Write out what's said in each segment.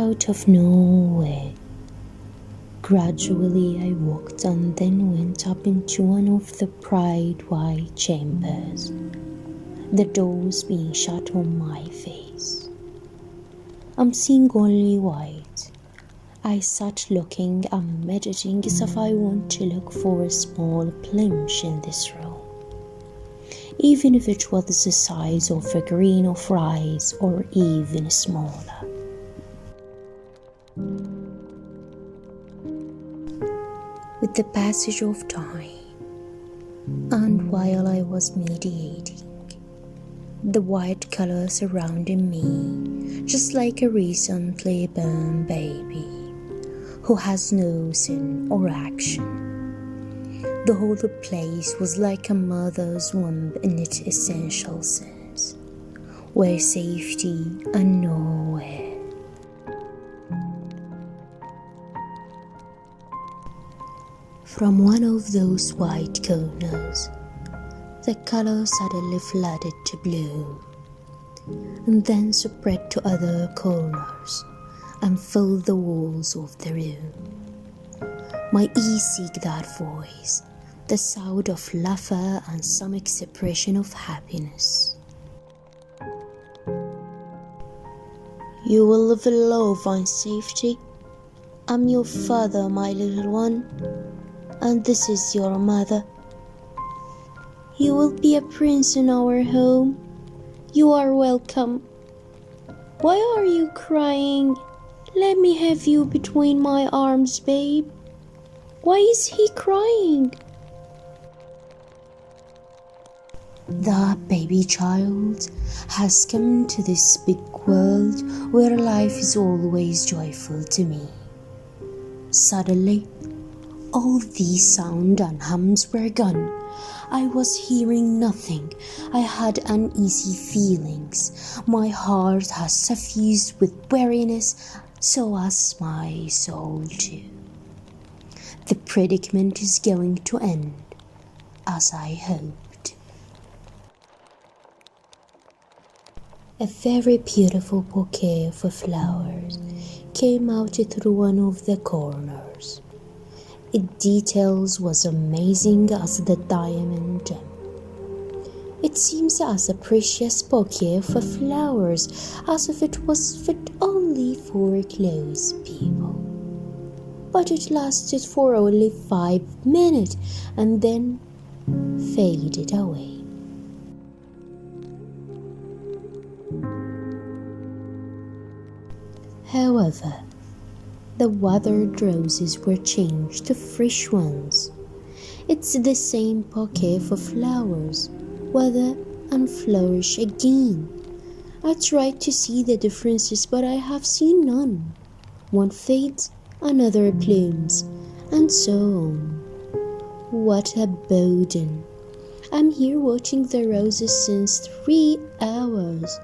out of nowhere. Gradually I walked and then went up into one of the bright white chambers, the doors being shut on my face. I'm seeing only white. I sat looking and meditating as if I want to look for a small glimpse in this room, even if it was the size of a grain of rice or even smaller. With the passage of time, and while I was meditating, the white color surrounded me, just like a recently born baby who has no sin or action. The whole place was like a mother's womb in its essential sense, where safety and nowhere. From one of those white corners, the color suddenly flooded to blue, and then spread to other corners and filled the walls of the room. My ears seek that voice, the sound of laughter and some expression of happiness. You will live in love and safety. I'm your father, my little one, and this is your mother. You will be a prince in our home. You are welcome. Why are you crying? Let me have you between my arms, babe. Why is he crying? The baby child has come into this big world where life is always joyful to me. Suddenly, all these sounds and hums were gone. I was hearing nothing. I had uneasy feelings. My heart has suffused with weariness, so has my soul too. The predicament is going to end, as I hoped. A very beautiful bouquet of flowers came out through one of the corners. Its details was amazing as the diamond gem. It seems as a precious bouquet of flowers, as if it was fit only for close people. But it lasted for only 5 minutes and then faded away. However, the withered roses were changed to fresh ones. It's the same bouquet of flowers, wither and flourish again. I tried to see the differences, but I have seen none. One fades, another blooms, and so on. What a burden! I'm here watching the roses since 3 hours.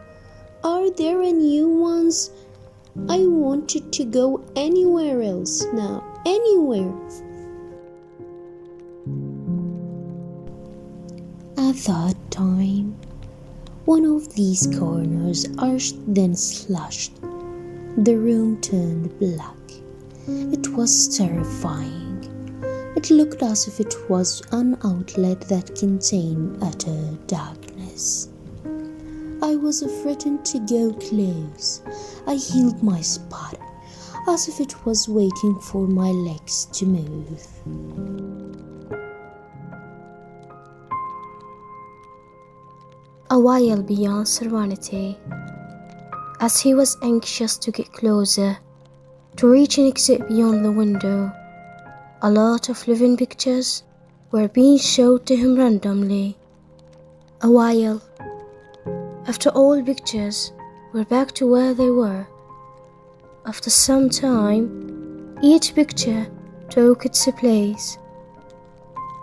Are there new ones? I wanted to go anywhere else now, anywhere. At that time, one of these corners arched, then slashed. The room turned black. It was terrifying. It looked as if it was an outlet that contained utter darkness. I was frightened to go close. I held my spot, as if it was waiting for my legs to move. A while beyond serenity, as he was anxious to get closer, to reach an exit beyond the window, a lot of living pictures were being showed to him randomly. A while after all pictures were back to where they were. After some time, each picture took its place.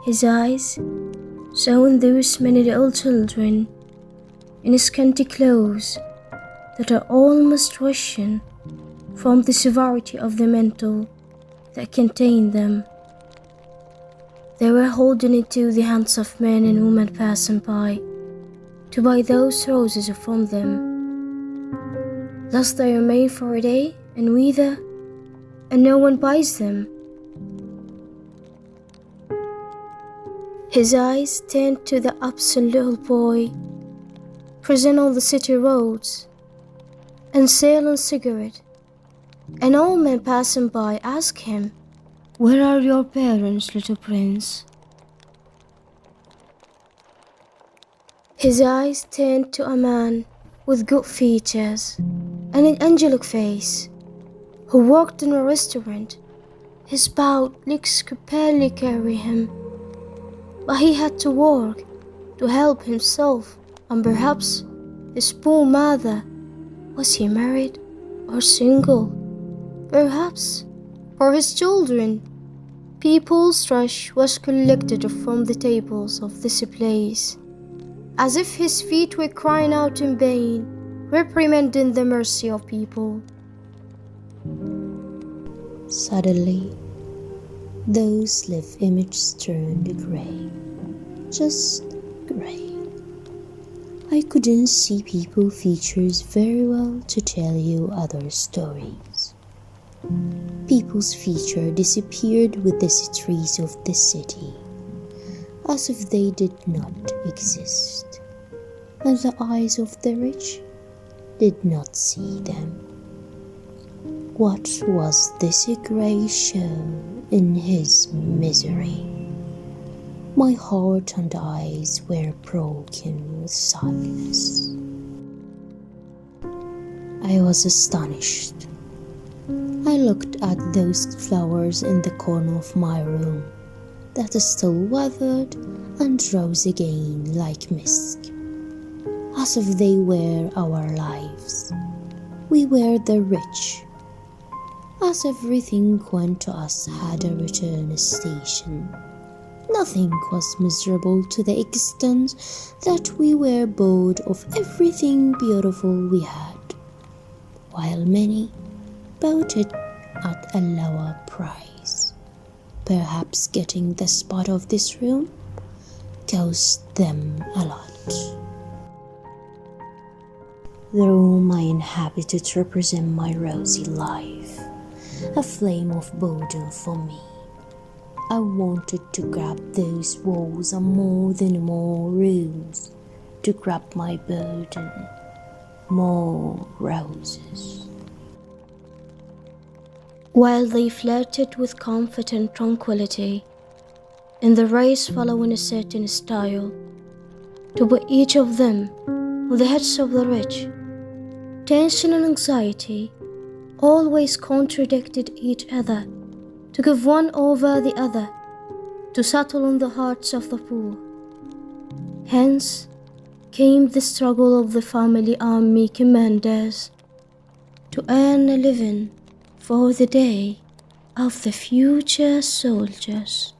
His eyes saw in those many little children in scanty clothes that are almost Russian from the severity of the mantle that contained them. They were holding into the hands of men and women passing by to buy those roses from them. Thus they remained for a day and wither, and no one buys them. His eyes turned to the absent little boy, present on the city roads, and selling cigarette, and all men passing by ask him, "Where are your parents, little prince?" His eyes turned to a man with good features and an angelic face, who worked in a restaurant. His bowed legs could barely carry him, but he had to work to help himself, and perhaps his poor mother, was he married or single? Perhaps for his children, people's trash was collected from the tables of this place, as if his feet were crying out in vain, reprimanding the mercy of people. Suddenly, those live images turned grey, just grey. I couldn't see people features very well to tell you other stories. People's feature disappeared with the trees of the city, as if they did not exist, and the eyes of the rich did not see them. What was this grey show in his misery? My heart and eyes were broken with sadness. I was astonished. I looked at those flowers in the corner of my room that still withered and rose again like mist, as if they were our lives. We were the rich, as everything went to us had a return station. Nothing was miserable to the extent that we were bored of everything beautiful we had, while many bought it at a lower price. Perhaps getting the spot of this room cost them a lot. The room I inhabited represented my rosy life, a flame of boredom for me. I wanted to grab those walls and more than more rooms, to grab my burden, more roses. While they flirted with comfort and tranquility, in the race following a certain style, to put each of them on the heads of the rich, tension and anxiety always contradicted each other, to give one over the other, to settle on the hearts of the poor. Hence came the struggle of the family army commanders to earn a living for the day of the future soldiers.